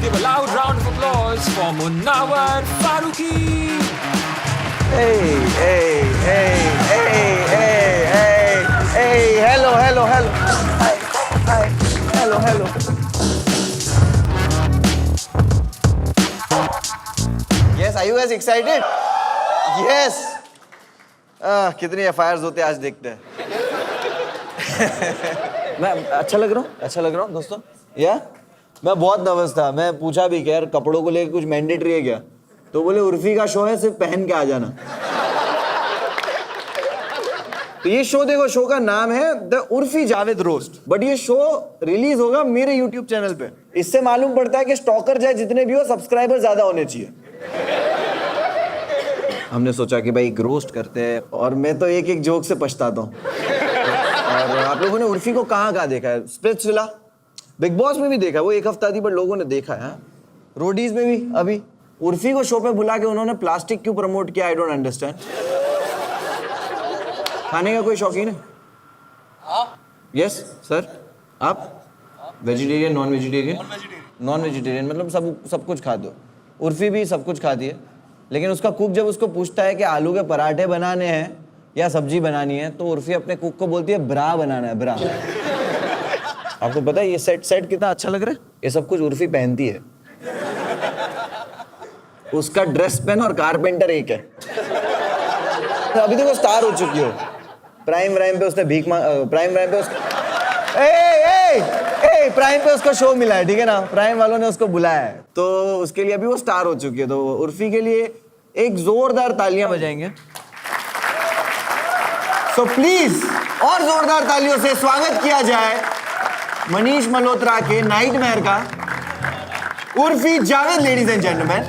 give a loud round of applause for Munawar Farooqi. Hey, hello. Hi, hello. Yes, are you guys excited? Yes. कितनी FIRs होते हैं आज देखते हैं. मैं अच्छा लग रहा हूँ दोस्तों. या मैं बहुत नर्वस था. मैं पूछा भी कि यार कपड़ों को लेकर कुछ मैंडेटरी है क्या, तो बोले उर्फी का शो है, सिर्फ पहन के आ जाना. तो ये शो देखो, शो का नाम है the Urfi Javed roast, but ये शो रिलीज होगा मेरे यूट्यूब चैनल पे. इससे मालूम पड़ता है कि स्टॉकर चाहे जितने भी हो, सब्सक्राइबर ज्यादा होने चाहिए. हमने सोचा कि भाई एक रोस्ट करते हैं, और मैं तो एक जोक से पछताता हूँ. और आप लोगों ने उर्फी को कहाँ देखा है? स्प्लिट्सविला, बिग बॉस में भी देखा, वो एक हफ्ता थी बट लोगों ने देखा है. रोडीज में भी. अभी उर्फी को शो पे बुला के उन्होंने प्लास्टिक क्यों प्रमोट किया, आई डोंट अंडरस्टैंड. खाने का कोई शौकीन है? Yes sir. आप vegetarian, non vegetarian? Non vegetarian मतलब सब कुछ खाते हो. उर्फी भी सब कुछ खाती है, लेकिन उसका कुक जब उसको पूछता है कि आलू के पराठे बनाने हैं या सब्जी बनानी है, तो उर्फी अपने कुक को बोलती है ब्रा बनाना है, ब्रा. आपको पता है ये सेट कितना अच्छा लग रहा है? ये सब कुछ उर्फी पहनती है. उसका ड्रेस पेन और कारपेंटर एक है. तो अभी तो वो स्टार हो चुकी हो. प्राइम पे उसने भीख मांग, प्राइम पे उसको शो मिला है, ठीक है ना. प्राइम वालों ने उसको बुलाया है, तो उसके लिए अभी वो स्टार हो चुकी है. तो उर्फी के लिए एक जोरदार तालियां बजाएंगे. सो प्लीज और जोरदार तालियों से स्वागत किया जाए मनीष मल्होत्रा के नाइटमेयर का Urfi Javed. Ladies and gentleman.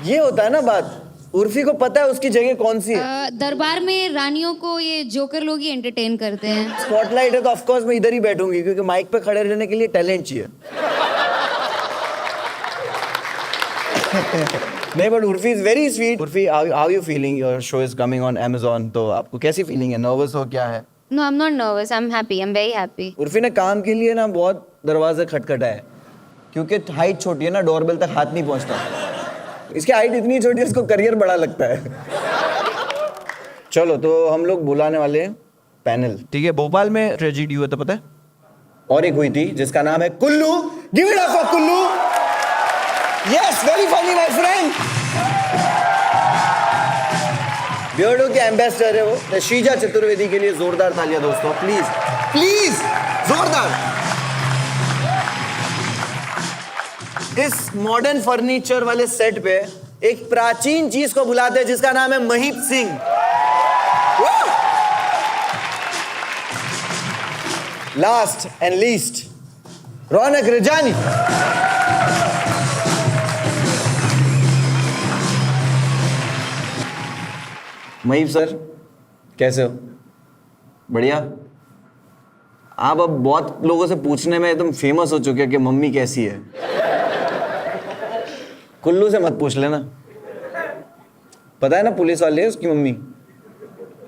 ये होता है ना बात. उर्फी को पता है उसकी जगह कौन सी है. दरबार में रानियों को ये जोकर लोग ही एंटरटेन करते हैं. स्पॉटलाइट है तो ऑफ कोर्स मैं इधर ही बैठूंगी, क्योंकि माइक पे खड़े रहने के लिए टैलेंट चाहिए. नहीं, but Urfi is very sweet. Urfi, how you feeling? Your show is coming on Amazon, तो आपको कैसी फीलिंग है? नर्वस हो क्या है? No, I'm not nervous. I'm happy. I'm very happy. Urfi ने काम के लिए ना बहुत दरवाजे खटखटाए, क्योंकि हाइट छोटी है ना, डोरबेल तक हाथ नहीं पहुंचता. इसकी हाइट इतनी छोटी है, इसको करियर बड़ा लगता है. चलो, तो हम लोग बुलाने वाले हैं पैनल, ठीक है. भोपाल में ट्रेजेडी हुआ था, पता है? और एक हुई थी जिसका नाम है Kullu. Give it up for Kullu. Yes, very funny my friend. Beardo के एम्बेसडर है वो. शीजा चतुर्वेदी के लिए जोरदार तालियां दोस्तों, प्लीज जोरदार. इस मॉडर्न फर्नीचर वाले सेट पे एक प्राचीन चीज को बुलाते हैं जिसका नाम है Mahip Singh. Last and least, Raunak Rajani. Mahip sir, कैसे हो? बढ़िया. आप अब बहुत लोगों से पूछने में एकदम फेमस हो चुके हैं कि मम्मी कैसी है. कुल्लू से मत पूछ लेना. पता है ना पुलिस वाले है उसकी मम्मी.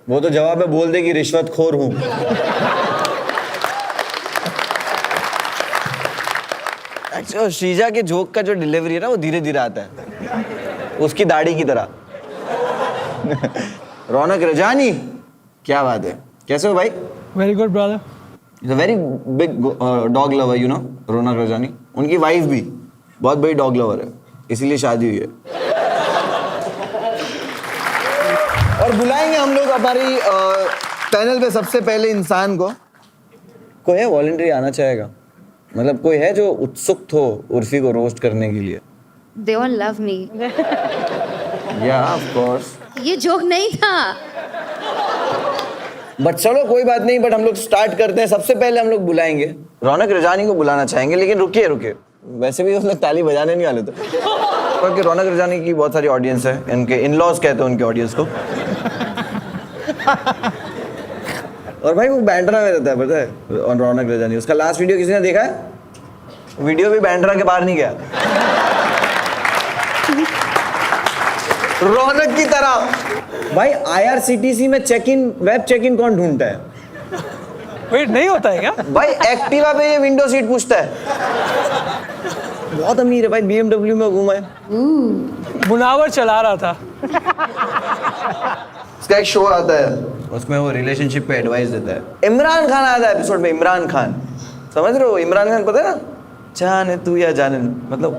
वो तो जवाब में बोल दे कि रिश्वतखोर हूं. अच्छा, शीजा के जोक का जो डिलीवरी है ना, वो धीरे धीरे आता है, उसकी दाढ़ी की तरह. रौनक रजानी, क्या बात है, कैसे हो भाई? Very good brother. Is a very big dog lover, you know. Raunak Rajani, उनकी वाइफ भी बहुत बड़ी डॉग लवर है, इसीलिए शादी हुई है. और बुलाएंगे हम लोग हमारी पैनल पे सबसे पहले इंसान को. कोई है वॉलंटरी आना चाहेगा? मतलब कोई है जो उत्सुक हो उर्फी को रोस्ट करने के लिए? They all love me. या ऑफ कोर्स. ये जोक नहीं था. बट चलो कोई बात नहीं. बट हम लोग स्टार्ट करते हैं. सबसे पहले हम लोग बुलाएंगे रौनक रजानी को बुलाना चाहेंगे, लेकिन रुकिए. वैसे भी उस लोग ताली बजाने नहीं वाले थे, क्योंकि रौनक रजानी की बहुत सारी ऑडियंस है. इनके इन-लॉज कहते हैं उनके ऑडियंस को. और भाई वो बैंड्रा में रहता है, पता है? और रौनक रजानी, उसका लास्ट वीडियो किसी ने देखा है? वीडियो भी बैंड्रा के बाहर नहीं गया. रौनक की तरह। भाई IRCTC में वेब चेक इन कौन ढूंढता है? वेट नहीं होता है क्या? भाई एक्टिवा पे ये विंडो सीट पूछता है। बहुत अमीर है भाई, BMW में घूमा है। मुनावर चला रहा था। इसका एक शो आता है, उसमें वो रिलेशनशिप पे एडवाइस देता है। इमरान खान आता है एपिसोड में। इमरान खान, समझ रहे हो? इमरान खान पता है ना, जाने तू या जाने, मतलब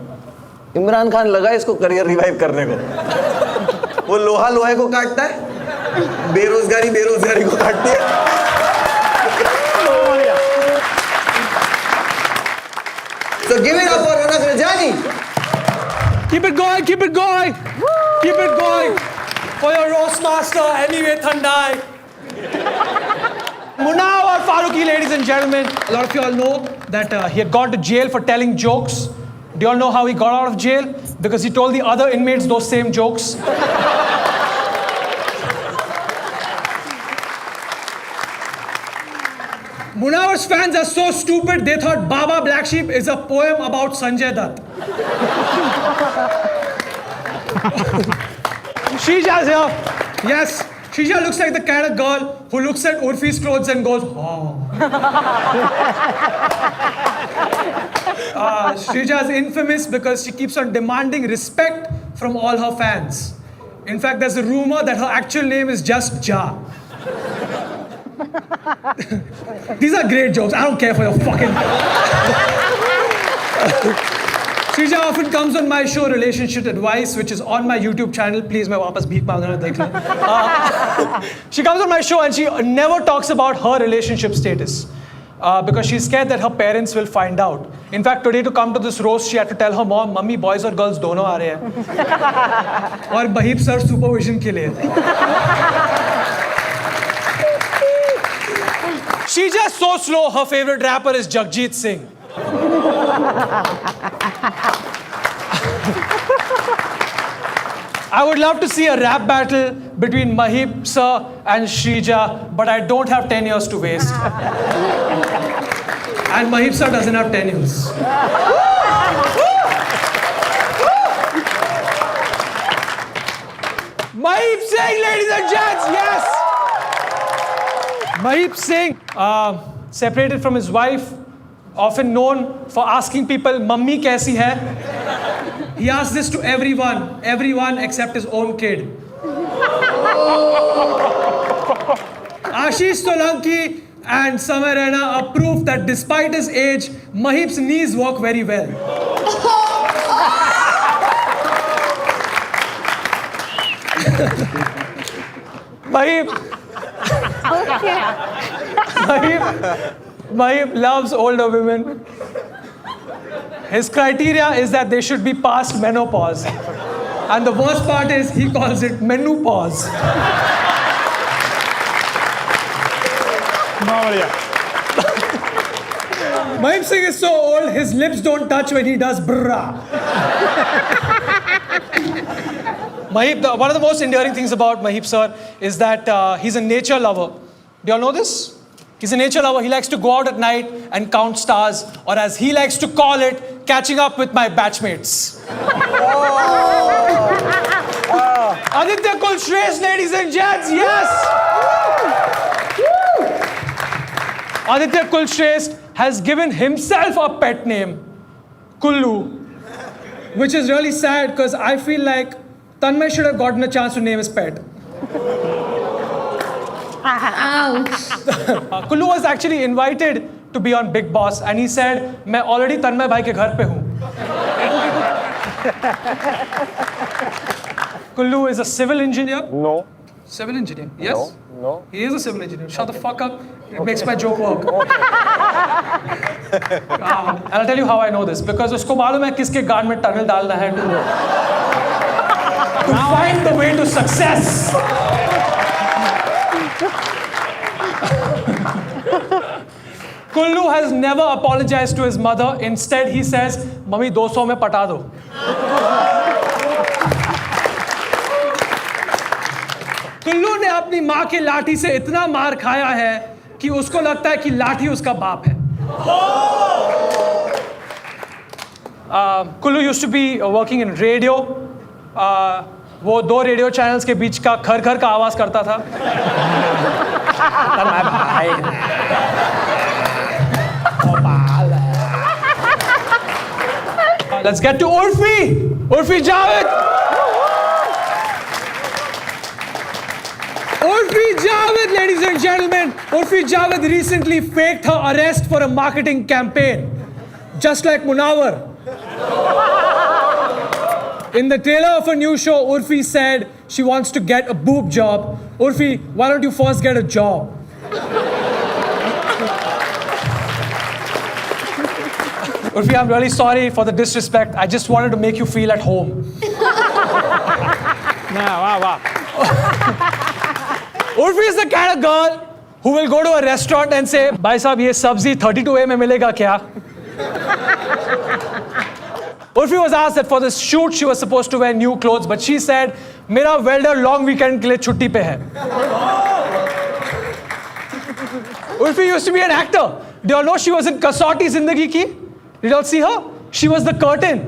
इमरान खान लगा इसको करियर रिवाइव करने को। वो लोहे को काटता है, बेरोजगारी को काटती है। So give it up for Ronak Rajani. Keep it going, keep it going, keep it going for your roast master, Anyway Thandai. Munawar Farooqi, ladies and gentlemen. A lot of you all know that he had gone to jail for telling jokes. Do you all know how he got out of jail? Because he told the other inmates those same jokes. Munawar's fans are so stupid, they thought Baba Black Sheep is a poem about Sanjay Dutt. Shreeja's here. Yes, Shreeja looks like the kind of girl who looks at Urfi's clothes and goes, oh. Shreeja is infamous because she keeps on demanding respect from all her fans. In fact, there's a rumor that her actual name is just Ja. These are great jokes. I don't care for your fucking... Shreeja often comes on my show Relationship Advice, which is on my YouTube channel. Please, मैं वापस भीख मांग रहा देख लें. She comes on my show and she never talks about her relationship status because she's scared that her parents will find out. In fact, today to come to this roast, she had to tell her mom, "Mummy, boys और girls दोनों आ रहे हैं." और बहीप sir supervision के लिए. She's just so slow. Her favorite rapper is Jagjit Singh. I would love to see a rap battle between Mahip sir and Shreeja, but I don't have 10 years to waste. And Mahip sir doesn't have 10 years. Mahip Singh, ladies and gents, yes! Mahip Singh, separated from his wife, often known for asking people, "Mummy kaisi hai?" He asks this to everyone except his own kid. Ashish Solanki and Samay Raina are proof that despite his age, Mahip's knees work very well. Mahip loves older women. His criteria is that they should be past menopause. And the worst part is he calls it menopause. Mahip Singh is so old, his lips don't touch when he does brrrah. Mahip, one of the most endearing things about Mahip sir is that he's a nature lover. Do you all know this? He's a nature lover. He likes to go out at night and count stars, or as he likes to call it, catching up with my batchmates. Aditya Kulshrestha, ladies and gents, yes! Aditya Kulshrestha has given himself a pet name, Kullu, which is really sad because I feel like Tanmay should have gotten a chance to name his pet. Ouch. Kullu was actually invited to be on Big Boss and he said, "मैं already तन्मय भाई के घर पे हूँ." Kullu is a civil engineer. No. Civil engineer. Yes. No. He is a civil engineer. Shut the fuck up. It makes my joke work. And I'll tell you how I know this because उसको मालूम है किसके गान में tunnel डालना है to find the way to success. Kullu has never apologized to his mother. Instead, he says, "Mummy, 200 में पटा दो." कुल्लू ने अपनी माँ की लाठी से इतना मार खाया है कि उसको लगता है कि लाठी उसका बाप है. Kullu used to be working in radio. वो 2 रेडियो चैनल्स के बीच का खर खर का आवाज करता था। Let's get to Urfi Javed. Urfi Javed, ladies and gentlemen. Urfi Javed recently faked her arrest for a marketing campaign, just like Munawar. In the trailer of a new show, Urfi said she wants to get a boob job. Urfi, why don't you first get a job? Urfi, I'm really sorry for the disrespect. I just wanted to make you feel at home. Wow. Urfi is the kind of girl who will go to a restaurant and say, "Bhai sahab, ye sabzi 32A mein milega kya?" Urfi was asked that for this shoot she was supposed to wear new clothes, but she said, "Mera welder long weekend ke liye chutti pe hai." Urfi used to be an actor. Do you all know she was in Kasauti Zindagi Ki? Did you all see her? She was the curtain.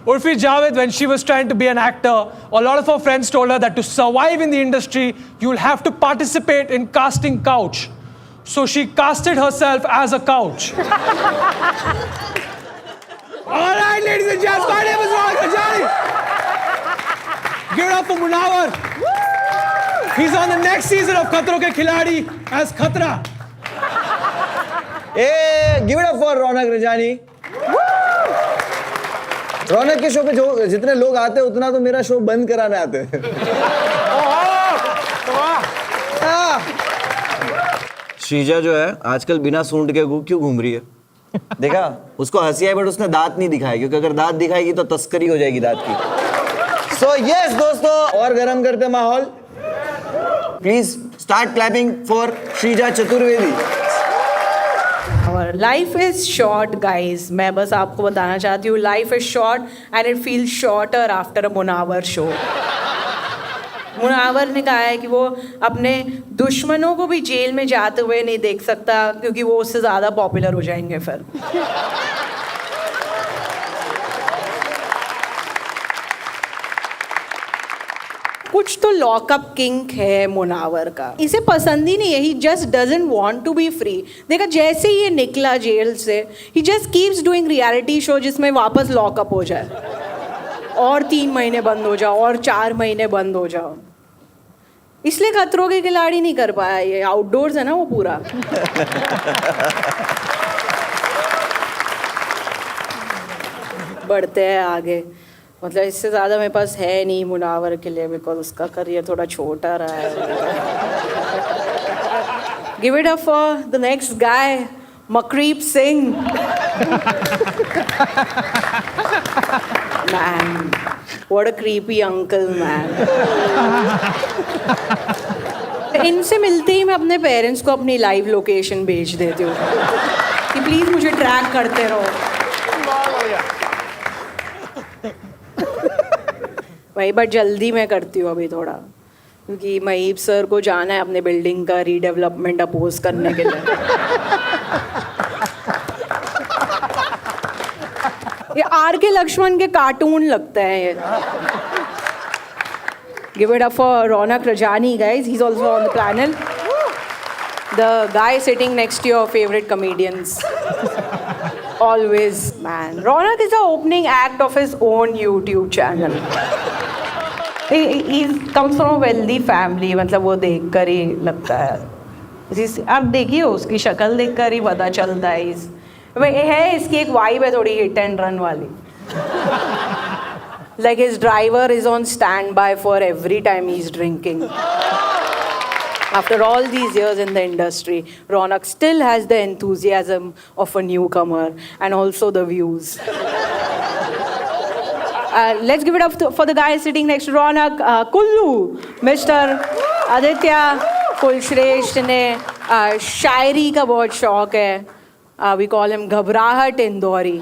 Urfi Javed, when she was trying to be an actor, a lot of her friends told her that to survive in the industry, you'll have to participate in casting couch. So she casted herself as a couch. All right, ladies and gents, my name is Ronak Rajani. Give it up for Munawar. He's on the next season of Khatron Ke Khiladi as Khatra. Hey, give it up for रौनक रजानी। रौनक के show पे जो जितने लोग आते हैं उतना तो मेरा शो बंद कराने आते हैं। श्रीजा जो है आजकल बिना सूंड के क्यों घूम रही है? देखा, उसको हंसी आई बट उसने दांत नहीं दिखाए, क्योंकि अगर दांत दिखाएगी तो तस्करी हो जाएगी दांत की। So yes दोस्तों, और गरम करते माहौल। Please start clapping for Shrija Chaturvedi. Life is short, guys. मैं बस आपको बताना चाहती हूँ, life is short and it feels shorter after a Munawar show. Munawar ने कहा है कि वो अपने दुश्मनों को भी जेल में जाते हुए नहीं देख सकता, क्योंकि वो उससे ज़्यादा पॉपुलर हो जाएंगे फिर। कुछ तो लॉकअप किंक है मुनावर का, इसे पसंद ही नहीं है। He just doesn't want to be free. देखा, जैसे ही ये निकला जेल से, he just keeps doing reality show जिसमें वापस लॉकअप हो जाए, और 3 महीने बंद हो जाओ, और 4 महीने बंद हो जाओ। इसलिए खतरों के खिलाड़ी नहीं कर पाया। ये आउटडोर्स है ना वो पूरा। बढ़ते हैं आगे, मतलब इससे ज़्यादा मेरे पास है नहीं मुनावर के लिए, बिकॉज उसका करियर थोड़ा छोटा रहा है। Give it up for the next guy, Makreeb Singh. Man, what a creepy uncle man. इनसे मिलते ही मैं अपने पेरेंट्स को अपनी लाइव लोकेशन भेज देती हूँ कि प्लीज़ मुझे ट्रैक करते रहो। वही, बट जल्दी मैं करती हूँ अभी थोड़ा, क्योंकि महीप सर को जाना है अपने बिल्डिंग का रीडेवलपमेंट अपोज करने के लिए। ये R.K. लक्ष्मण के कार्टून लगते हैं ये। Give it up for Raunak Rajani, guys. He's also on the panel. The guy sitting next to your favorite comedians. Always, man. Ronak is the opening act of his own YouTube channel. He comes from a wealthy family, मतलब वो देख कर ही लगता है। आप देखिए उसकी शक्ल देख कर ही पता चलता है। है इसकी एक वाइब है थोड़ी हिट एंड रन वाली। Like his driver is on standby for every time he's drinking. After all these years in the industry, Ronak still has the enthusiasm of a newcomer and also the views. Let's give it up for the guy sitting next to Ronak, Kullu, Mr. Aditya Kulshresht ने शायरी का बहुत शौक है. We call him घबराहट Indori.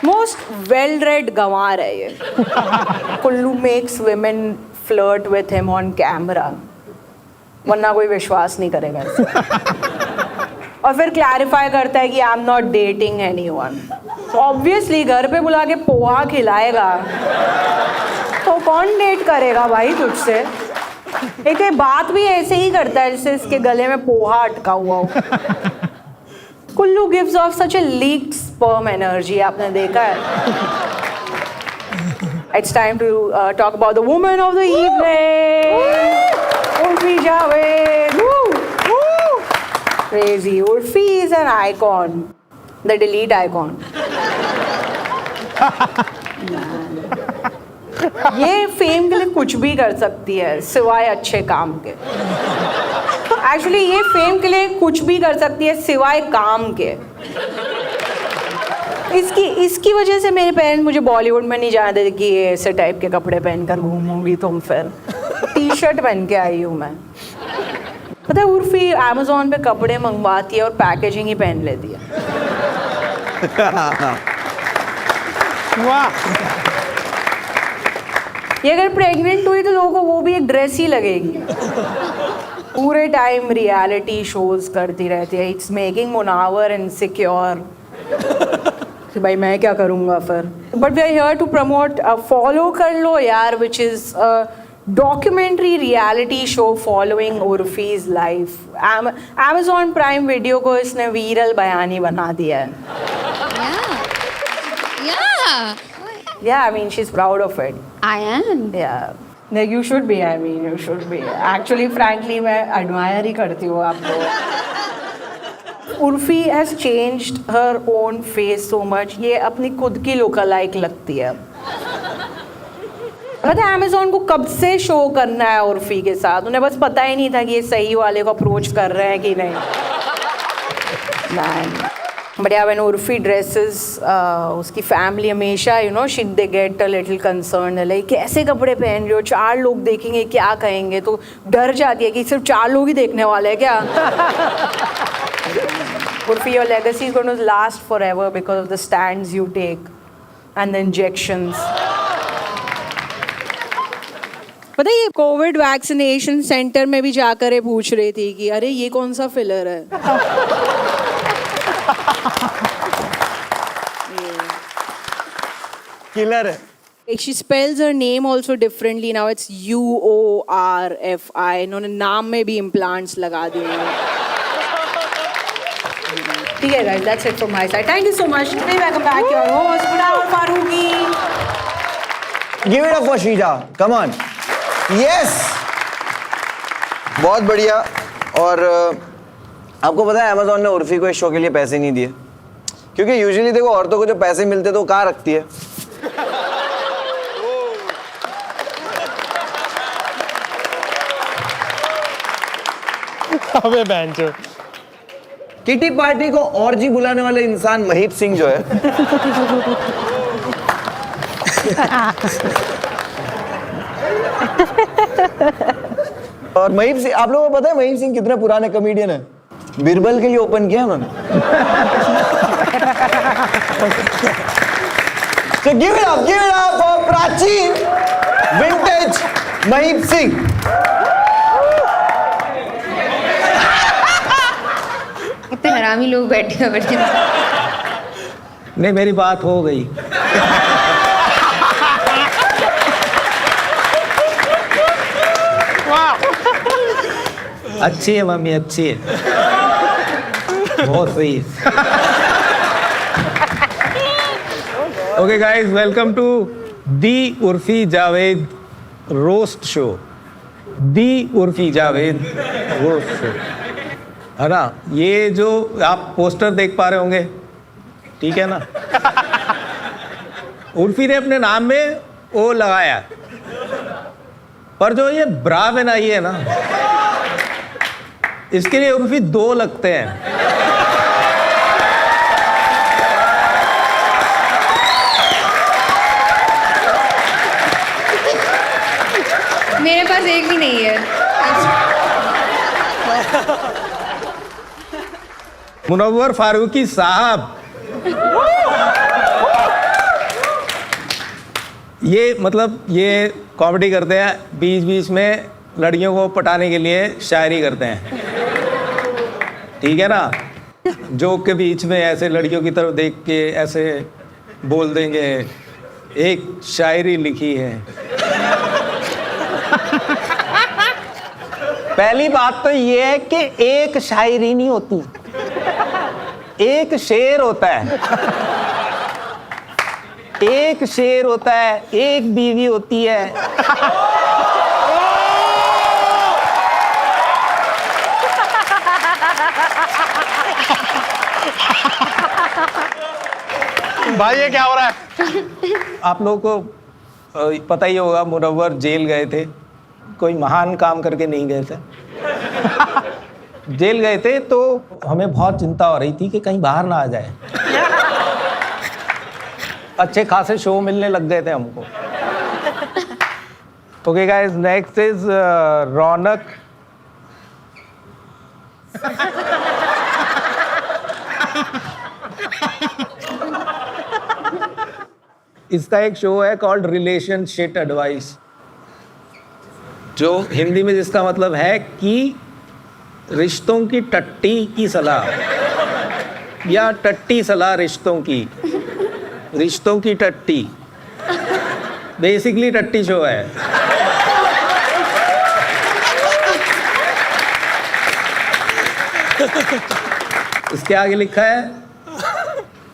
Most well-read गंवार है ये. Kullu makes women flirt with him on camera, वरना कोई विश्वास नहीं करेगा. और फिर क्लैरिफाई करता है कि I am not dating anyone. Obviously घर पे बुला के पोहा खिलाएगा तो कौन डेट करेगा भाई तुझसे। एक ये बात भी ऐसे ही करता है जैसे इसके गले में पोहा अटका हुआ हो। Kullu gives of such A leaked sperm energy, आपने देखा है। It's time to talk about the woman of the evening, Urfi Javed. Woo! Woo! Crazy. Urfi is an icon, the delete icon. ये फेम के लिए कुछ भी कर सकती है सिवाय अच्छे काम के। एक्चुअली ये फेम के लिए कुछ भी कर सकती है सिवाय काम के। इसकी वजह से मेरे पेरेंट्स मुझे बॉलीवुड में नहीं जाने देते कि ये ऐसे टाइप के कपड़े पहनकर घूमूंगी तुम। फिर टी शर्ट पहन के आई हूँ मैं। पता है उर्फी अमेज़ॉन पे कपड़े मंगवाती है और पैकेजिंग ही पहन लेती है। वाह। ये अगर प्रेग्नेंट हुई तो लोगों को वो भी एक ड्रेस ही लगेगी। पूरे टाइम रियलिटी शोज करती रहती है। इट्स मेकिंग मुनावर इनसिक्योर कि भाई मैं क्या करूँगा फिर। But we are here to promote follow कर लो यार, which is documentary reality show following Urfi's life. Amazon Prime Video को इसने वीरल बयानी बना दिया है। Yeah, I mean she's proud of it. I am. Yeah. Like you should be. I mean you should be. Actually, frankly, मैं admire ही करती हूँ आपको। Urfi has changed her own face so much. ये अपनी खुद की lookalike लगती है। पता है Amazon को कब से शो करना है उर्फी के साथ, उन्हें बस पता ही नहीं था कि ये सही वाले को अप्रोच कर रहे हैं कि नहीं। But yeah, when Urfi dresses, उसकी फैमिली हमेशा they get a little concerned, like कैसे कपड़े पहन रहे हो, 4 लोग देखेंगे क्या कहेंगे, तो डर जाती है कि सिर्फ 4 लोग ही देखने वाले हैं क्या। Urfi, your legacy is going to last forever because of the stands you take and the injections. पता है ये कोविड वैक्सीनेशन सेंटर में भी जाकर ये पूछ रही थी कि अरे ये कौन सा फिलर है। किलर है। She spells her name also differently now. It's UORFI. इन्होंने नाम में भी implants लगा दिए हैं। ठीक है guys, that's it from my side. Thank you so much. Please welcome back your host Munawar Farooqi. Give it up for Shrija. Come on. Yes. बहुत बढ़िया। और आपको पता है Amazon ने उर्फी को इस शो के लिए पैसे नहीं दिए, क्योंकि यूजुअली देखो औरतों को जो पैसे मिलते तो वो कहाँ रखती है। अबे बैंचो। किटी पार्टी को ऑर्जी बुलाने वाले इंसान महीप सिंह जो है और महीप सिंह, आप लोगों को पता है महीप सिंह कितने पुराने कॉमेडियन है। बिरबल के लिए ओपन किया उन्होंने। So give it up for प्राचीन विंटेज महीप सिंह। इतने हरामी लोग बैठे हैं। नहीं, मेरी बात हो गई। अच्छी है मम्मी, अच्छी है, बहुत सही है। Okay guys, welcome to the Urfi Javed roast show. The Urfi Javed roast show है ना। ये जो आप पोस्टर देख पा रहे होंगे, ठीक है ना, उर्फी ने अपने नाम में ओ लगाया, पर जो ये ब्रा बनाई है ना, इसके लिए उर्फी 2 लगते हैं। मेरे पास एक भी नहीं है। मुनव्वर फारूकी साहब, ये मतलब ये कॉमेडी करते हैं, बीच बीच में लड़कियों को पटाने के लिए शायरी करते हैं, ठीक है ना। जोक के बीच में ऐसे लड़कियों की तरफ देख के ऐसे बोल देंगे, एक शायरी लिखी है। पहली बात तो ये है कि एक शायरी नहीं होती, एक शेर होता है। एक शेर होता है, एक बीवी होती है। भाई ये क्या हो रहा है? आप लोगों को पता ही होगा, मुनव्वर जेल गए थे, कोई महान काम करके नहीं गए थे। जेल गए थे तो हमें बहुत चिंता हो रही थी कि कहीं बाहर ना आ जाए। अच्छे खासे शो मिलने लग गए थे हमको। ओके गाइस, नेक्स्ट इज रौनक। इसका एक शो है कॉल्ड रिलेशनशिप एडवाइस, जो हिंदी में जिसका मतलब है कि रिश्तों की टट्टी की सलाह, या टट्टी सलाह रिश्तों की टट्टी। बेसिकली टट्टी शो है। इसके आगे लिखा है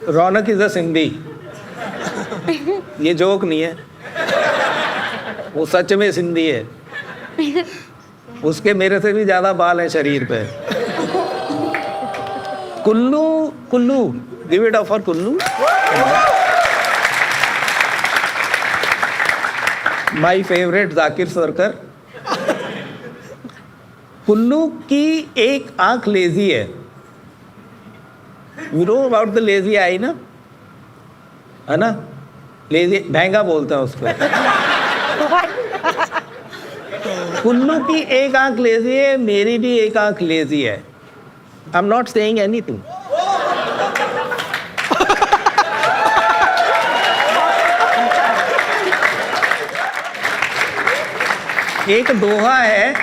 रौनक इज अ सिंधी। ये जोक नहीं है, वो सच में सिंधी है। उसके मेरे से भी ज्यादा बाल हैं शरीर पे। Kullu, Kullu, give it up for Kullu. My favourite Zakir Sarkar. Kullu की एक आंख लेजी है। You know about the lazy eye ना, है ना? लेजी महंगा बोलते हैं उसको। कुल्लू की एक आंख लेजी है, मेरी भी एक आंख लेजी है। I am not saying anything. एक दोहा है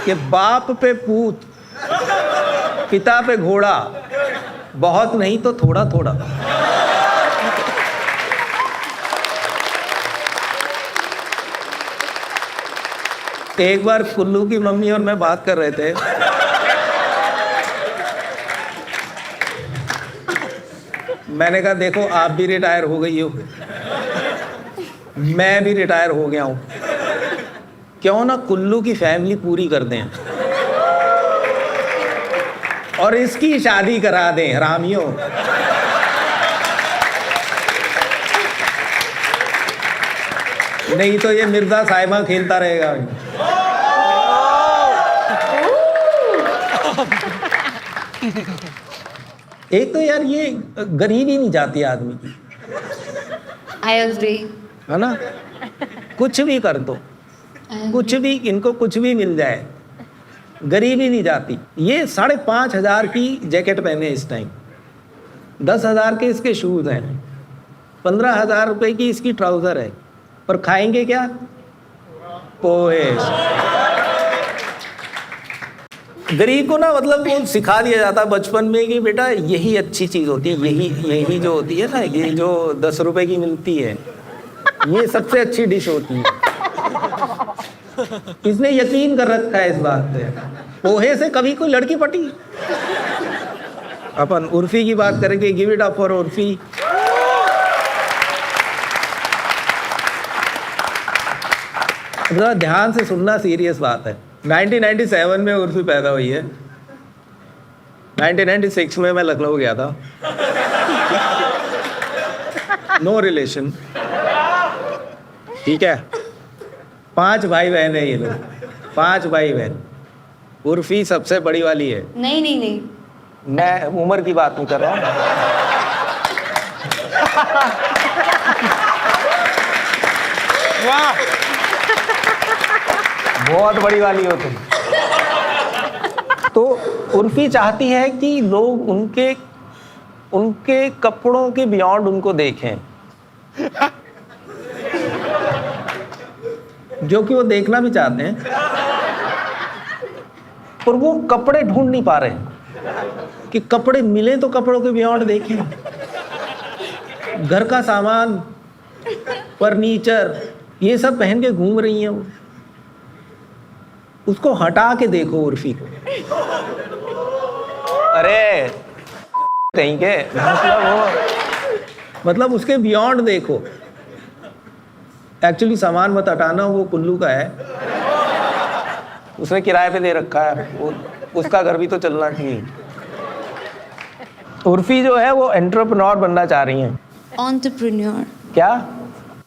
कि बाप पे पूत, पिता पे घोड़ा, बहुत नहीं तो थोड़ा थोड़ा। एक बार कुल्लू की मम्मी और मैं बात कर रहे थे। मैंने कहा देखो आप भी रिटायर हो गई हो, मैं भी रिटायर हो गया हूं, क्यों ना कुल्लू की फैमिली पूरी कर दें और इसकी शादी करा दें हरामियों। नहीं तो ये मिर्जा साहिबा खेलता रहेगा। एक तो यार ये गरीबी नहीं जाती आदमी की, आई एग्री, है ना? कुछ भी कर दो, कुछ भी, इनको कुछ भी मिल जाए, गरीबी नहीं जाती। ये 5,500 की जैकेट पहने इस टाइम, 10,000 के इसके शूज हैं, 15,000 रुपए की इसकी ट्राउजर है, पर खाएंगे क्या? पोहे। गरीब को ना मतलब वो सिखा दिया जाता है बचपन में कि बेटा यही अच्छी चीज होती है, यही जो होती है ना, ये जो 10 रुपए की मिलती है, ये सबसे अच्छी डिश होती है। इसने यकीन कर रखा है इस बात पे। पोहे से कभी कोई लड़की पटी? अपन उर्फी की बात करेंगे। Give it up for Urfi. ध्यान से सुनना, सीरियस बात है। 1997 में उर्फी पैदा हुई है। 1996 में मैं लखनऊ गया था। नो रिलेशन, ठीक है? 5 भाई बहन है ये लोग, 5 भाई बहन। उर्फी सबसे बड़ी वाली है। नहीं नहीं नहीं, मैं उम्र की बात नहीं कर रहा हूँ। वाह, बहुत बड़ी वाली हो तुम। तो उर्फी चाहती है कि लोग उनके कपड़ों के बियॉन्ड उनको देखें, जो कि वो देखना भी चाहते हैं, पर वो कपड़े ढूंढ नहीं पा रहे हैं। कि कपड़े मिले तो कपड़ों के बियॉन्ड देखें, घर का सामान, फर्नीचर, ये सब पहन के घूम रही हैं वो। उसको हटा के देखो उर्फी को। अरे कहीं के मतलब उसके बियॉन्ड देखो। एक्चुअली सामान मत हटाना, वो कुल्लू का है, उसने किराए पे दे रखा है, वो उसका घर भी तो चलना चाहिए। उर्फी जो है वो एंटरप्रेन्योर बनना चाह रही हैं। एंटरप्रेन्योर। क्या?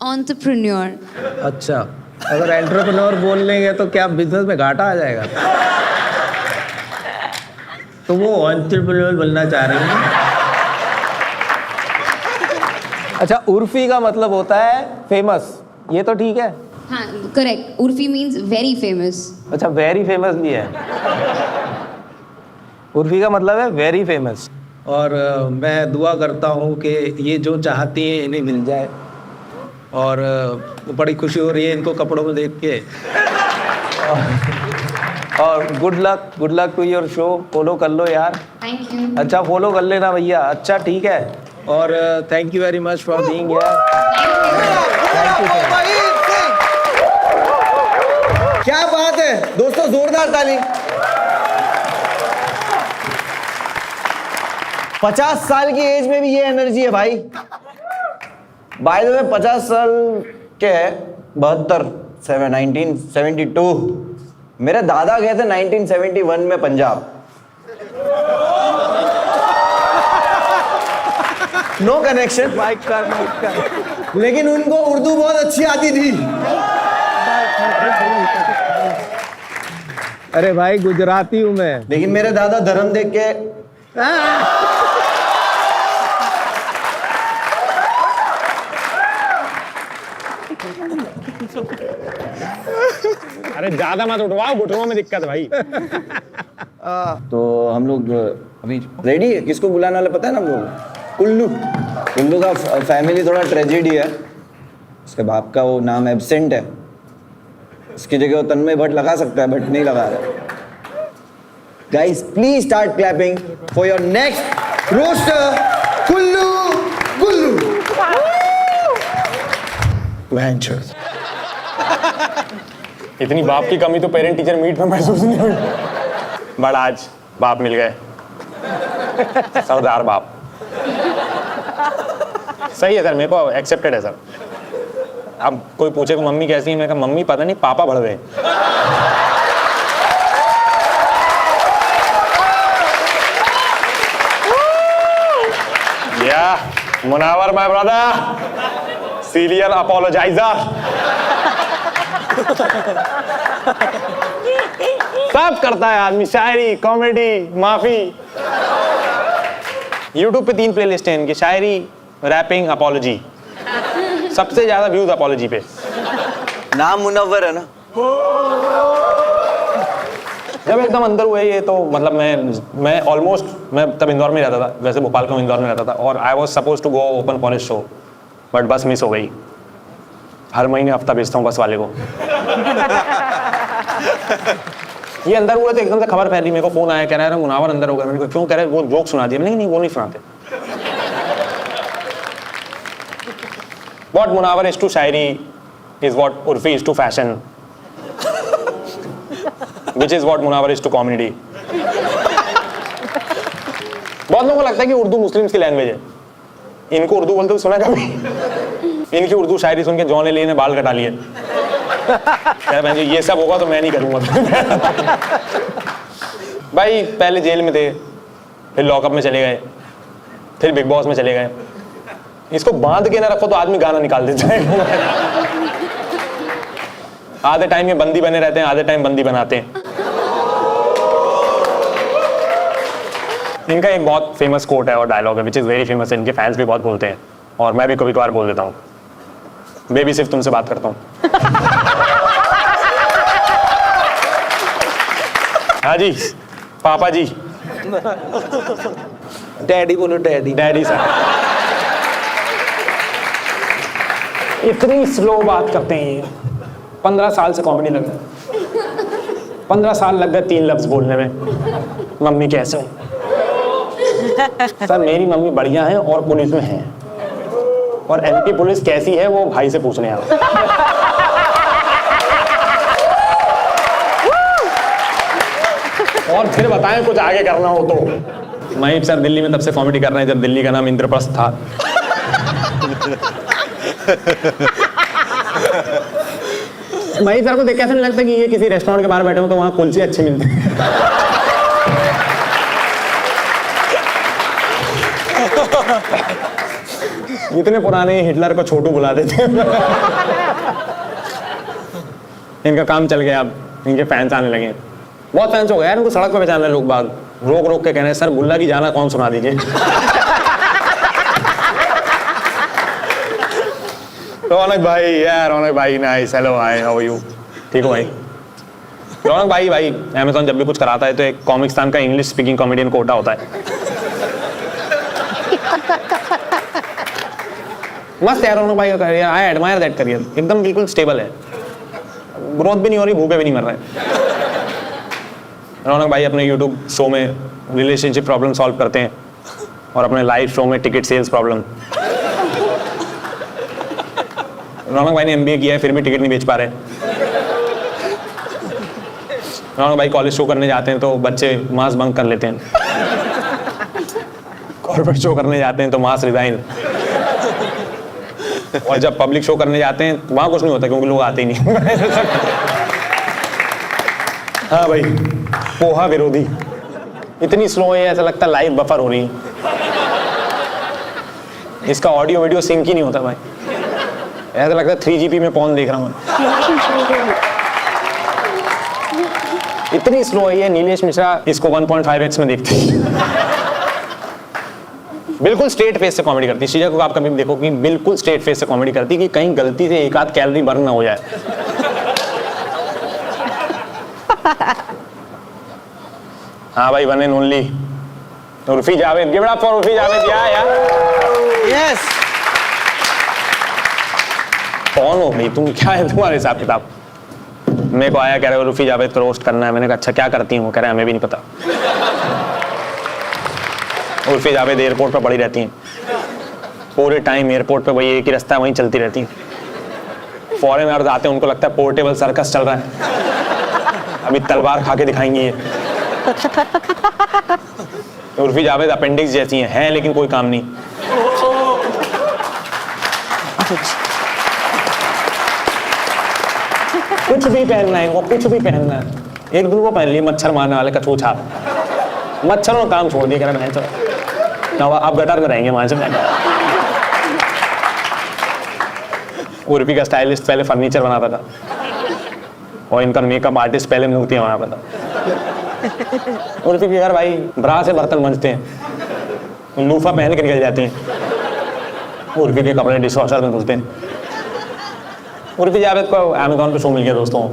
एंटरप्रेन्योर। अच्छा, अगर एंटरप्रेन्योर बोल लेंगे तो क्या बिजनेस में घाटा आ जाएगा? तो वो एंटरप्रेन्योर बनना चाह रही हैं। अच्छा, उर्फी का मतलब होता है फेमस, ये तो ठीक है। हाँ correct, Urfi means very famous. अच्छा, वेरी फेमस भी है। उर्फी का मतलब है वेरी फेमस। और मैं दुआ करता हूँ कि ये जो चाहती हैं इन्हें मिल जाए। और बड़ी खुशी हो रही है इनको कपड़ों में देख के। और good luck to your show. Follow कर लो यार। Thank you. अच्छा, फॉलो कर लेना भैया। अच्छा ठीक है। और thank you very much for being here. क्या बात है दोस्तों, जोरदार ताली। 50 साल की एज में भी ये एनर्जी है भाई। बाय द वे 50 साल के है, 1972। मेरे दादा गए थे 1971 में पंजाब। नो कनेक्शन, लेकिन उनको उर्दू बहुत अच्छी आती थी। अरे भाई गुजराती हूँ मैं। लेकिन मेरे दादा धर्म देख के अरे ज्यादा मत उठवाओ, घुटनों में दिक्कत भाई। तो हम लोग अभी रेडी है। किसको बुलाने वाला पता है ना? हम लोग कुल्लू का फैमिली थोड़ा ट्रेजेडी है। उसके बाप का वो नाम एब्सेंट है, इसकी जगह वो तन्मय भट्ट लगा सकता है, बट नहीं लगा रहा। Guys please start clapping for your next roaster Kullu. Ventures. इतनी बाप की कमी तो पेरेंट टीचर मीट में महसूस नहीं हुई, बट आज बाप मिल गए, सरदार बाप। सही है सर, मेरे को एक्सेप्टेड है सर। अब कोई पूछे को मम्मी कैसी है, मैं कहा मम्मी पता नहीं, पापा बढ़ गए। या मुनावर माय ब्रदर, सीरियल अपोलोजाइजर, सब करता है आदमी, शायरी, कॉमेडी, माफी। YouTube पे 3 प्लेलिस्ट हैं इनकी, शायरी, रैपिंग, अपॉलॉजी। सबसे ज्यादा व्यूज अपॉलॉजी पे। नाम मुनव्वर है ना? जब एकदम अंदर हुए ये तो मतलब मैं ऑलमोस्ट, मैं तब इंदौर में रहता था, वैसे भोपाल का इंदौर में रहता था, और I was suppose to go open for show, but बस मिस हो गई। हर महीने हफ्ता भेजता हूँ बस वाले को। ये अंदर हुए तो एकदम से खबर फैली, मेरे को फोन आया, कह रहा है मुनावर अंदर हो गया। मैंने कहा क्यों? कह रहे वो जोक सुना दिया। नहीं वो नहीं सुनाते। What Munawar is to Shayari is what Urfi is to fashion, which is what Munawar is to comedy. बहुत लोगों को लगता है कि उर्दू मुस्लिम्स की लैंग्वेज है। इनको उर्दू बोलते हुए सुना कभी? इनकी उर्दू शायरी सुन के जॉन एलियन ने बाल कटा लिए। ये सब होगा तो मैं नहीं करूंगा। भाई पहले जेल में थे, फिर लॉकअप में चले गए, फिर बिग बॉस में चले गए। इसको बांध के ना रखो तो आदमी गाना निकाल देता है। आधे टाइम ये बंदी बने रहते हैं, आधे टाइम बंदी बनाते हैं। इनका एक बहुत फेमस कोट है और डायलॉग है, विच इज वेरी फेमस है, इनके फैंस भी बहुत बोलते हैं, और मैं भी कभी कभार बोल देता हूँ। बेबी सिर्फ तुमसे बात करता हूँ। हाँ जी पापा जी। डैडी बोलो, डैडी। Daddy sir. इतनी स्लो बात करते हैं ये। 15 साल से कॉमेडी लग रहा है। 15 साल लग गए 3 लफ्ज बोलने में। मम्मी कैसे हो? सर मेरी मम्मी बढ़िया है और पुलिस में है, और एमपी पुलिस कैसी है वो भाई से पूछने आओ। और फिर बताएं कुछ आगे करना हो तो। महीप सर दिल्ली में तब से कॉमेडी कर रहे हैं जब दिल्ली का नाम इंद्रप्रस्थ था। महीप सर को देख कैसे नहीं लगता कि ये किसी रेस्टोरेंट के बाहर बैठे हो तो वहाँ कुलचे अच्छे मिलते हैं। इतने पुराने हिटलर को छोटू बुला देते। इनका काम चल गया, अब इनके फैंस आने लगे। बहुत फैंस हो गए यार, इनको सड़क पे पहचान रहे लोग बाग, रोक रोक के कह रहे हैं सर बुल्ला की जाना कौन सुना दीजिए। रौनक भाई यार, रौनक भाई nice, hello hi how are you, ठीक हो भाई? रौनक भाई अमेज़न जब भी कुछ कराता है तो एक कॉमिक्सतान का इंग्लिश स्पीकिंग कॉमेडियन कोटा होता है। मस्त यार रौनक भाई का career, I admire that career, एकदम बिल्कुल स्टेबल है, ग्रोथ भी नहीं हो रही, भूखे भी नहीं मर रहे। रौनक भाई अपने यूट्यूब शो में रिलेशनशिप प्रॉब्लम सॉल्व करते हैं और अपने लाइव शो में टिकट सेल्स प्रॉब्लम। रौनक भाई ने MBA किया है फिर भी टिकट नहीं बेच पा रहे। रौनक भाई कॉलेज शो करने जाते हैं तो बच्चे मास बंक कर लेते हैं, कॉर्पोरेट शो करने जाते हैं तो मास रिजाइन, और जब पब्लिक शो करने जाते हैं वहां कुछ नहीं होता क्योंकि लोग आते ही नहीं। हाँ भाई पोहा विरोधी इतनी स्लो है ऐसा लगता है लाइव बफर हो रही है, इसका ऑडियो वीडियो सिंक ही नहीं होता भाई, ऐसा लगता है 3GP में पॉन देख रहा हूँ। इतनी स्लो है ये, नीलेश मिश्रा इसको 1.5x में देखते हैं। बिल्कुल स्ट्रेट फेस से कॉमेडी करती है शीजा को, आप कभी देखो कि बिल्कुल स्ट्रेट फेस से कॉमेडी करती है कि कहीं गलती से एक आध कैलोरी बर्न ना हो जाए। हाँ भाई one and only Urfi Javed, give it up for Urfi Javed यार। यस कौन हो भाई तुम, क्या है तुम्हारे हिसाब किताब? मेरे को आया कह रहे हो उर्फी जावेद को रोस्ट करना है, मैंने कहा अच्छा क्या करती हूँ? कह रहे हमें भी नहीं पता। उर्फी जावेद एयरपोर्ट पर पड़ी रहती हैं पूरे टाइम, एयरपोर्ट पे वही एक ही रास्ता है वहीं चलती रहती हैं। फॉरेनर्स आते हैं उनको लगता है पोर्टेबल सर्कस चल रहा है, अभी तलवार खा के दिखाएंगी ये। उर्फी जावेद अपेंडिक्स जैसी हैं लेकिन कोई काम नहीं। कुछ भी पहनना है वो, कुछ भी पहनना है, एक दिन वो पहन लिए मच्छर मारने वाले कछू छाप, मच्छरों काम छोड़ दिया, कह रहे हैं चलो आप गटर में रहेंगे वहां से। उर्फी का स्टाइलिस्ट पहले फर्नीचर बनाता था और इनका मेकअप आर्टिस्ट पहले मूर्तियां बनाता था। उर्फी के घर भाई ब्रा से बर्तन मंजते हैं, लूफा पहन के निकल जाते हैं, उर्फी के कपड़े डिशवॉशर में धुलते हैं। उर्फी जावेद को अमेज़न पे शो मिल गया दोस्तों,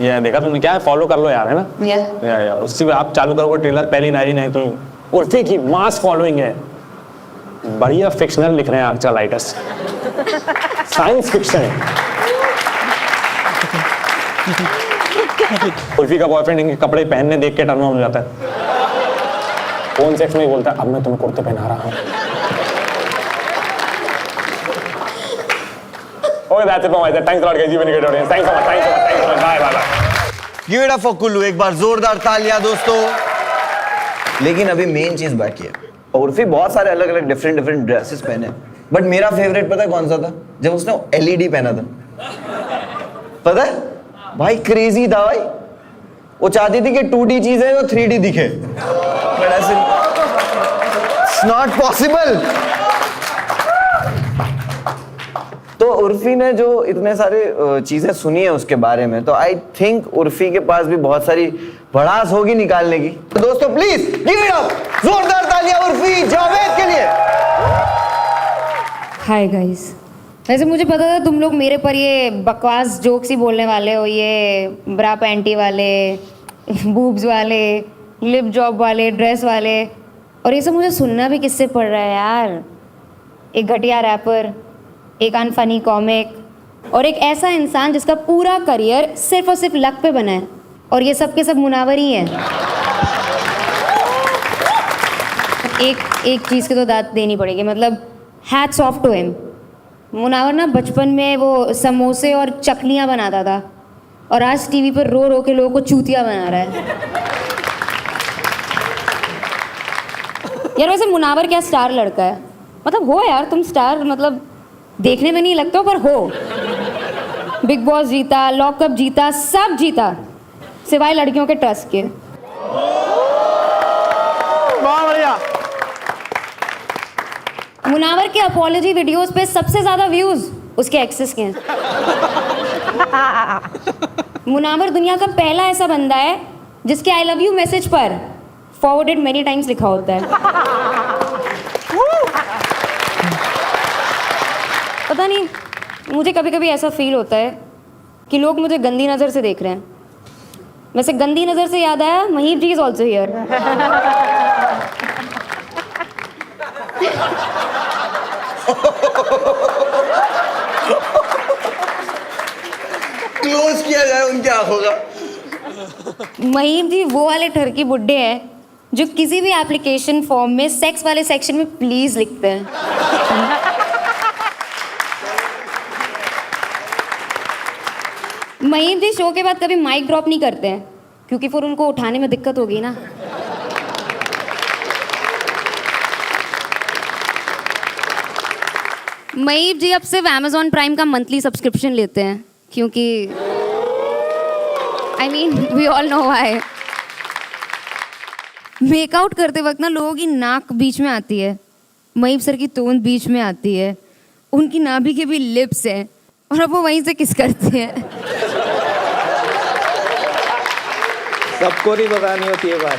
ये देखा तुमने? क्या है, फॉलो कर लो यार, है ना? या उससे आप चालू करो ट्रेलर पहली नारी नहीं तो उर्फी की मास फॉलोइंग है, बढ़िया फिक्शनल लिख रहे हैं आजकल राइटर्स, साइंस फिक्शन है। उर्फी का बॉयफ्रेंड इनके कपड़े पहनने देख के टर्न ऑन हो जाता है, फोन सेक्स में ही बोलता है अब मैं तुम्हें कुर्ते पहना रहा हूँ। Okay, that's it from my side. Thanks a lot, guys. You've been a great audience. Thanks so much. Thanks so much. Thanks so much. Bye, bye, bye. Give it up for Kullu, एक बार जोरदार तालियां दोस्तों। लेकिन अभी main चीज बाकी है। उर्फी बहुत सारे अलग अलग डिफरेंट ड्रेसेस पहने, बट मेरा फेवरेट पता है कौन सा था? जब उसने LED पहना था, पता है भाई, क्रेजी था भाई। वो चाहती थी कि 2D चीजें वो 3D दिखे, बट ऐसे इट्स नॉट पॉसिबल। तो उर्फी ने जो इतने सारे चीजें सुनी है उसके बारे में, तो आई थिंक उर्फी के पास भी बहुत सारी भड़ास होगी निकालने की। तो दोस्तों प्लीज गिव इट अप, जोरदार तालियां उर्फी जावेद के लिए। हाय गाइस, वैसे मुझे पता था तुम लोग मेरे पर ये बकवास जोक्स ही बोलने वाले हो, ये ब्रा पैंटी वाले, बूब्स वाले, लिप जॉब वाले, ड्रेस वाले, और ये सब मुझे सुनना भी किससे पड़ रहा है यार। एक घटिया रैपर, एक अनफनी कॉमिक, और एक ऐसा इंसान जिसका पूरा करियर सिर्फ और सिर्फ लक पे बना है। और ये सब के सब मुनावर ही हैं। एक चीज़ की तो दाद देनी पड़ेगी, मतलब hats off to him. Munawar ना बचपन में वो समोसे और चकलियाँ बनाता था और आज टीवी पर रो रो के लोगों को चूतिया बना रहा है। यार वैसे मुनावर क्या स्टार लड़का है, मतलब हो यार तुम स्टार, मतलब देखने में नहीं लगते हो पर हो। बिग बॉस जीता, लॉकअप जीता, सब जीता सिवाय लड़कियों के ट्रस्ट के। बहुत बढ़िया। मुनावर के अपॉलॉजी वीडियोस पे सबसे ज्यादा व्यूज उसके एक्सेस के हैं। मुनावर दुनिया का पहला ऐसा बंदा है जिसके आई लव यू मैसेज पर फॉरवर्डेड मेनी टाइम्स लिखा होता है। पता नहीं, मुझे कभी कभी ऐसा फील होता है कि लोग मुझे गंदी नज़र से देख रहे हैं। वैसे गंदी नज़र से याद आया, महीप जी इज ऑल्सो हियर। क्लोज किया जाए उनकी आंखों का। महीप जी वो वाले ठरकी बुड्ढे हैं जो किसी भी एप्लीकेशन फॉर्म में सेक्स वाले सेक्शन में प्लीज लिखते हैं। महीप जी शो के बाद कभी माइक ड्रॉप नहीं करते हैं क्योंकि फिर उनको उठाने में दिक्कत होगी ना। महीप जी अब सिर्फ Amazon प्राइम का मंथली सब्सक्रिप्शन लेते हैं क्योंकि I mean we all know why. Make out करते वक्त ना लोगों की नाक बीच में आती है, महीप सर की तोंद बीच में आती है, उनकी नाभि के भी लिप्स हैं और अब वो वहीं से किस करते हैं। सबको नहीं बतानी होती है बात।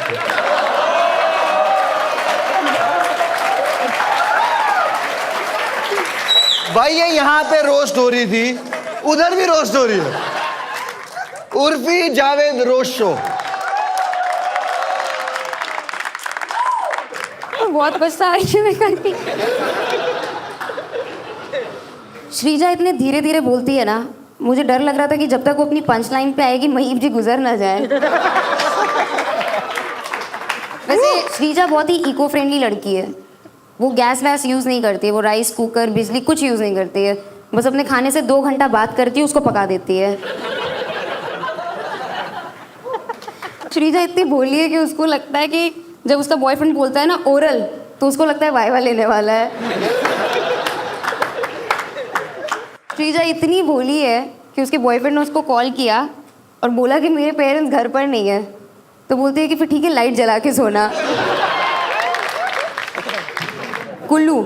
भाई ये यहाँ पे रोस्ट हो रही थी, उधर भी रोस्ट हो रही है। Urfi Javed roast show. बहुत पछता रही है मैं करके। श्रीजा इतने धीरे धीरे बोलती है ना, मुझे डर लग रहा था कि जब तक वो अपनी पंच लाइन पे आएगी महीप जी गुजर ना जाए। वैसे श्रीजा बहुत ही इको फ्रेंडली लड़की है, वो गैस वैस यूज़ नहीं करती है, वो राइस कुकर बिजली कुछ यूज़ नहीं करती है, बस अपने खाने से 2 घंटा बात करती है, उसको पका देती है। श्रीजा इतनी भोली है कि उसको लगता है कि जब उसका बॉयफ्रेंड बोलता है ना ओरल तो उसको लगता है वाइवा लेने वाला है। श्रीजा इतनी भोली है कि उसके बॉयफ्रेंड ने उसको कॉल किया और बोला कि मेरे पेरेंट्स घर पर नहीं है, तो बोलती है कि फिर ठीक है लाइट जला के सोना। कुल्लू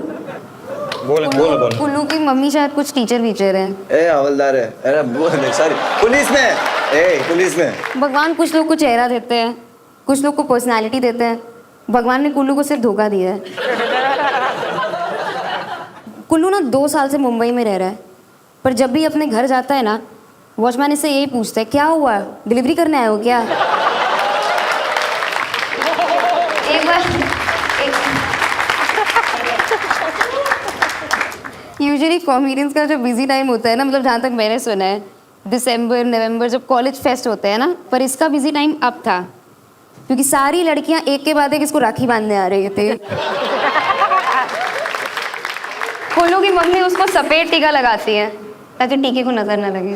कुल्लू की मम्मी शायद कुछ टीचर वीचर है। ए हवलदार है, अरे वो सॉरी पुलिस में, पुलिस में। भगवान कुछ लोग को चेहरा देते हैं, कुछ लोग को पर्सनालिटी देते हैं। भगवान ने कुल्लू को सिर्फ धोखा दिया है। कुल्लू ना 2 साल से मुंबई में रह रहा है, पर जब भी अपने घर जाता है ना वॉचमैन इससे यही पूछता है क्या हुआ, डिलीवरी करने आए हो क्या। एक बार यूजुअली कॉमेडियंस का जो बिजी टाइम होता है ना, मतलब जहाँ तक मैंने सुना है दिसंबर नवंबर जब कॉलेज फेस्ट होते हैं ना, पर इसका बिजी टाइम अब था क्योंकि सारी लड़कियां एक के बाद एक इसको राखी बांधने आ रही थी। कुल्लू की मम्मी उसको सफेद टीका लगाती है ताकि टीके को नजर ना लगे।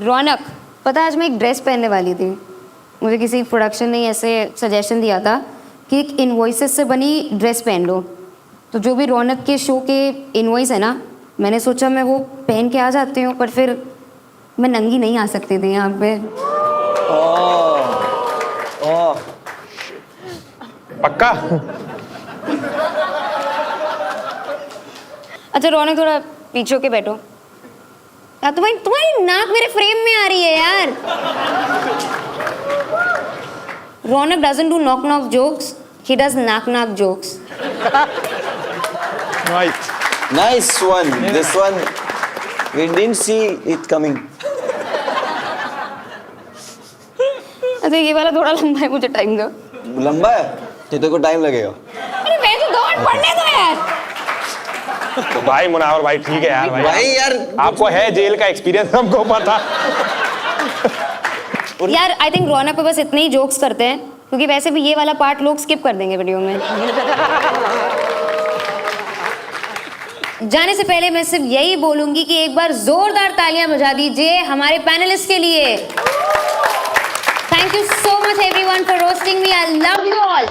रौनक, पता है आज मैं एक ड्रेस पहनने वाली थी, मुझे किसी प्रोडक्शन ने ऐसे सजेशन दिया था कि एक इनवॉइसेस से बनी ड्रेस पहन लो, तो जो भी रौनक के शो के इनवॉइस है ना, मैंने सोचा मैं वो पहन के आ जाती हूँ, पर फिर मैं नंगी नहीं आ सकती थी यहाँ पे। पक्का? अच्छा रौनक थोड़ा पीछे होके बैठो। यार तुम्हारी नाक मेरे फ्रेम में आ रही है यार। रौनक doesn't do knock knock jokes, he does knock knock jokes. Right. Nice one. This one we didn't see it coming. अच्छा ये वाला थोड़ा लंबा है, मुझे टाइम दो। लंबा है तो तेरे को टाइम लगेगा। अरे मैं तो 2 मिनट पढ़ने दो यार। तो भाई मुनावर भाई ठीक है यार, भाई यार आपको है जेल का एक्सपीरियंस, हमको पता। यार आई थिंक रौनक पे बस इतने ही जोक्स करते हैं क्योंकि वैसे भी ये वाला पार्ट लोग स्किप कर देंगे वीडियो में। जाने से पहले मैं सिर्फ यही बोलूंगी कि एक बार जोरदार तालियां बजा दीजिए हमारे पैनलिस्ट के लिए। Thank you so much everyone for roasting me. I love you all.